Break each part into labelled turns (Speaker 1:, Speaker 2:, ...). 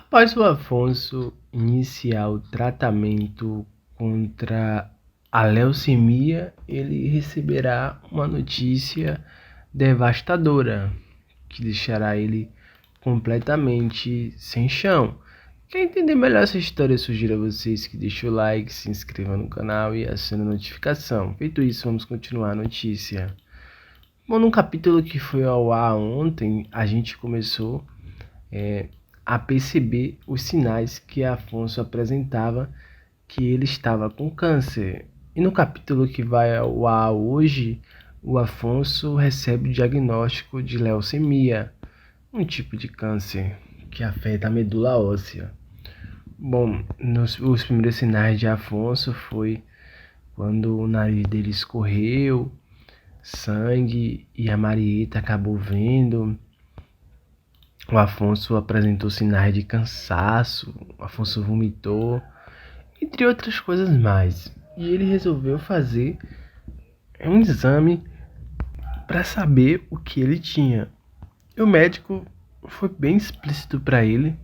Speaker 1: Após o Afonso iniciar o tratamento contra a leucemia, ele receberá uma notícia devastadora que deixará ele completamente sem chão. Quer entender melhor essa história? Eu sugiro a vocês que deixem o like, se inscrevam no canal e acionem a notificação. Feito isso, vamos continuar a notícia. Bom, no capítulo que foi ao ar ontem, a gente começou a perceber os sinais que Afonso apresentava que ele estava com câncer. E no capítulo que vai ao ar hoje, o Afonso recebe o diagnóstico de leucemia, um tipo de câncer que afeta a medula óssea. Bom, os primeiros sinais de Afonso foi quando o nariz dele escorreu, sangue, e a Marieta acabou vendo. O Afonso apresentou sinais de cansaço, o Afonso vomitou, entre outras coisas mais. E ele resolveu fazer um exame para saber o que ele tinha. E o médico foi bem explícito para ele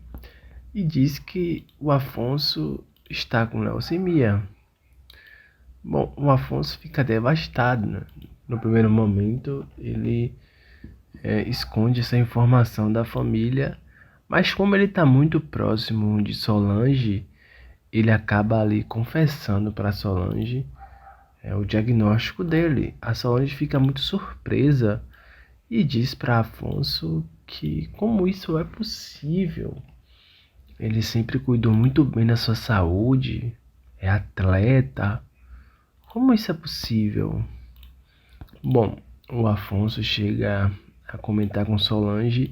Speaker 1: e disse que o Afonso está com leucemia. Bom, o Afonso fica devastado, né? No primeiro momento, ele esconde essa informação da família, mas como ele está muito próximo de Solange, ele acaba ali confessando para Solange o diagnóstico dele. A Solange fica muito surpresa e diz para Afonso que como isso é possível. Ele sempre cuidou muito bem da sua saúde, é atleta. Como isso é possível? Bom, o Afonso chega a comentar com Solange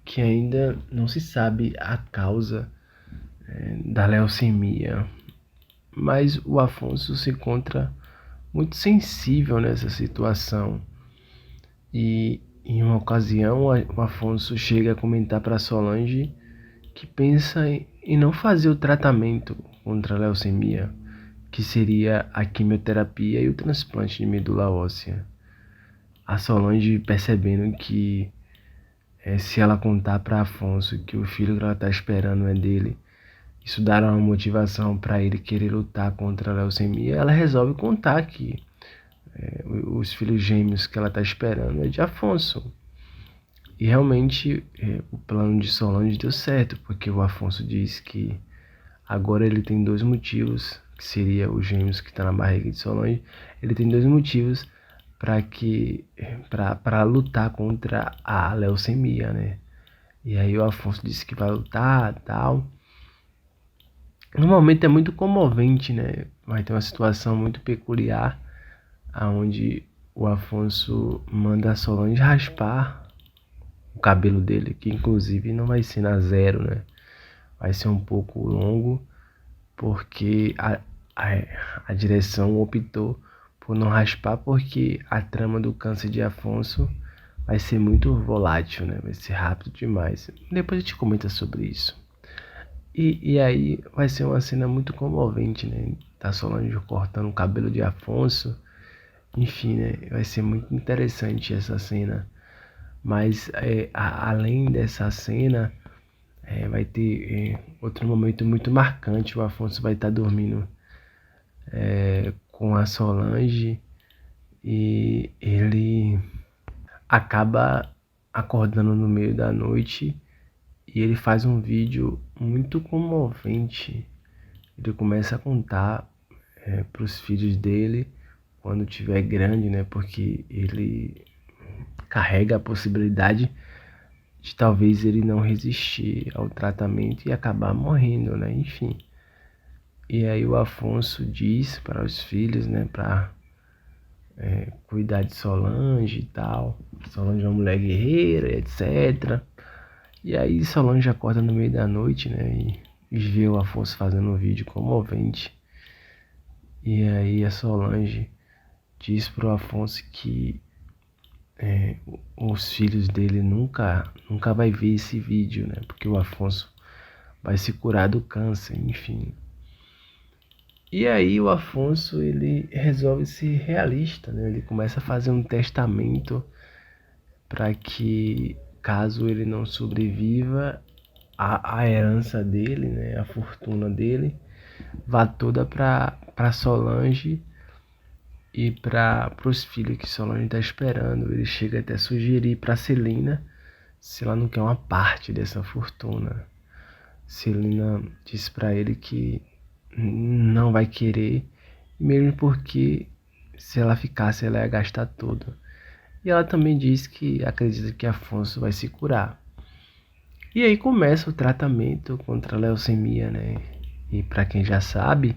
Speaker 1: que ainda não se sabe a causa da leucemia, mas o Afonso se encontra muito sensível nessa situação. E em uma ocasião, o Afonso chega a comentar para Solange que pensa em não fazer o tratamento contra a leucemia, que seria a quimioterapia e o transplante de medula óssea. A Solange, percebendo que se ela contar para Afonso que o filho que ela está esperando é dele, isso dará uma motivação para ele querer lutar contra a leucemia, ela resolve contar que os filhos gêmeos que ela está esperando é de Afonso. E realmente o plano de Solange deu certo, porque o Afonso diz que agora ele tem dois motivos, que seria os gêmeos que estão na barriga de Solange. Ele tem dois motivos para lutar contra a leucemia, né? E aí o Afonso disse que vai lutar, tal. No momento é muito comovente, né? Vai ter uma situação muito peculiar, aonde o Afonso manda a Solange raspar o cabelo dele, que inclusive não vai ser na zero, né? Vai ser um pouco longo, porque a direção optou por não raspar, porque a trama do câncer de Afonso vai ser muito volátil, né? Vai ser rápido demais. Depois a gente comenta sobre isso. E aí vai ser uma cena muito comovente, né? Tá Solange cortando o cabelo de Afonso. Enfim, né? Vai ser muito interessante essa cena. Mas além dessa cena, vai ter outro momento muito marcante. O Afonso vai estar dormindo com a Solange e ele acaba acordando no meio da noite e ele faz um vídeo muito comovente. Ele começa a contar para os filhos dele quando tiver grande, né? Porque ele carrega a possibilidade de talvez ele não resistir ao tratamento e acabar morrendo, né? Enfim. E aí o Afonso diz para os filhos, né? Para cuidar de Solange e tal. Solange é uma mulher guerreira, etc. E aí Solange acorda no meio da noite, né? E vê o Afonso fazendo um vídeo comovente. E aí a Solange diz pro Afonso que os filhos dele nunca vai ver esse vídeo, né? Porque o Afonso vai se curar do câncer, enfim. E aí o Afonso, ele resolve ser realista, né? Ele começa a fazer um testamento para que, caso ele não sobreviva, a herança dele, né, a fortuna dele, vá toda para Solange e para os filhos que Solange está esperando. Ele chega até a sugerir para Celina se ela não quer uma parte dessa fortuna. Celina disse para ele que não vai querer, mesmo porque se ela ficasse ela ia gastar tudo. E ela também disse que acredita que Afonso vai se curar. E aí começa o tratamento contra a leucemia, né? E para quem já sabe,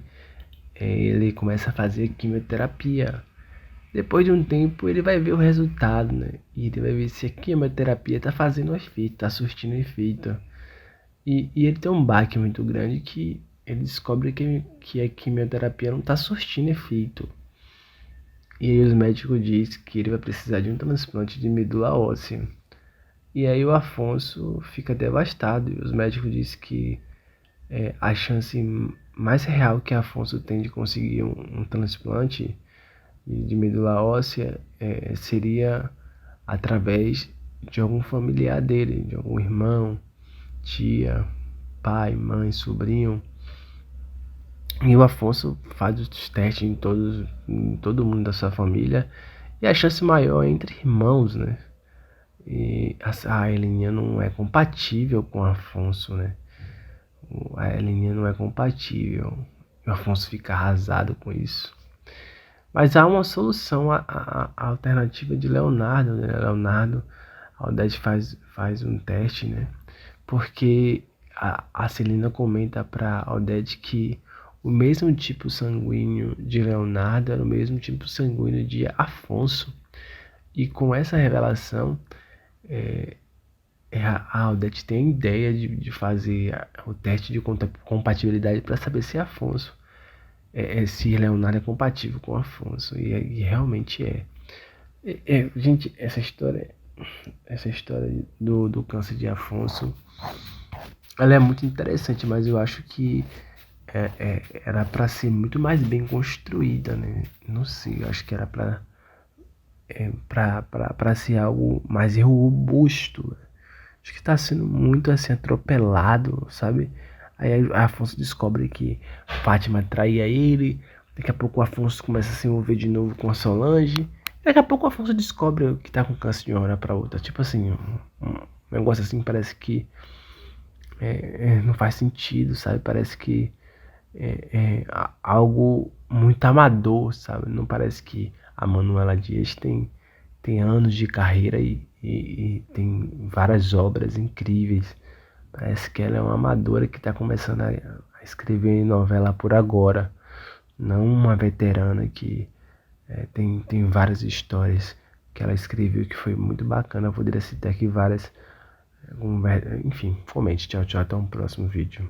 Speaker 1: ele começa a fazer quimioterapia. Depois de um tempo ele vai ver o resultado, né? E ele vai ver se a quimioterapia tá fazendo efeito, tá surtindo efeito. E ele tem um baque muito grande que ele descobre que a quimioterapia não tá surtindo efeito. E aí os médicos dizem que ele vai precisar de um transplante de medula óssea. E aí o Afonso fica devastado. E os médicos dizem que a chance mais real que Afonso tem de conseguir um transplante de medula óssea seria através de algum familiar dele, de algum irmão, tia, pai, mãe, sobrinho. E o Afonso faz os testes em todo mundo da sua família. E a chance maior é entre irmãos, né? E a Heleninha não é compatível com o Afonso, né? A Heleninha não é compatível. O Afonso fica arrasado com isso. Mas há uma solução, a alternativa de Leonardo, né? Leonardo, a Odete faz um teste, né? Porque a Celina comenta para Odete que o mesmo tipo sanguíneo de Leonardo era o mesmo tipo sanguíneo de Afonso. E com essa revelação, a Odete tem a ideia de fazer o teste de compatibilidade para saber se Afonso, se Leonardo é compatível com Afonso. E realmente é. Gente, essa história do câncer de Afonso, ela é muito interessante, mas eu acho que era para ser muito mais bem construída, né? Não sei, eu acho que era para ser algo mais robusto. Acho que tá sendo muito assim atropelado, sabe? Aí Afonso descobre que Fátima traía ele. Daqui a pouco o Afonso começa a se envolver de novo com a Solange. Daqui a pouco o Afonso descobre que tá com câncer de uma hora pra outra. Tipo assim, um negócio assim parece que não faz sentido, sabe? Parece que algo muito amador, sabe? Não parece que a Manuela Dias tem anos de carreira e tem várias obras incríveis. Parece que ela é uma amadora que está começando a escrever novela por agora, não uma veterana que tem várias histórias que ela escreveu que foi muito bacana. Eu poderia citar aqui várias. Enfim, comente. Tchau, tchau. Até um próximo vídeo.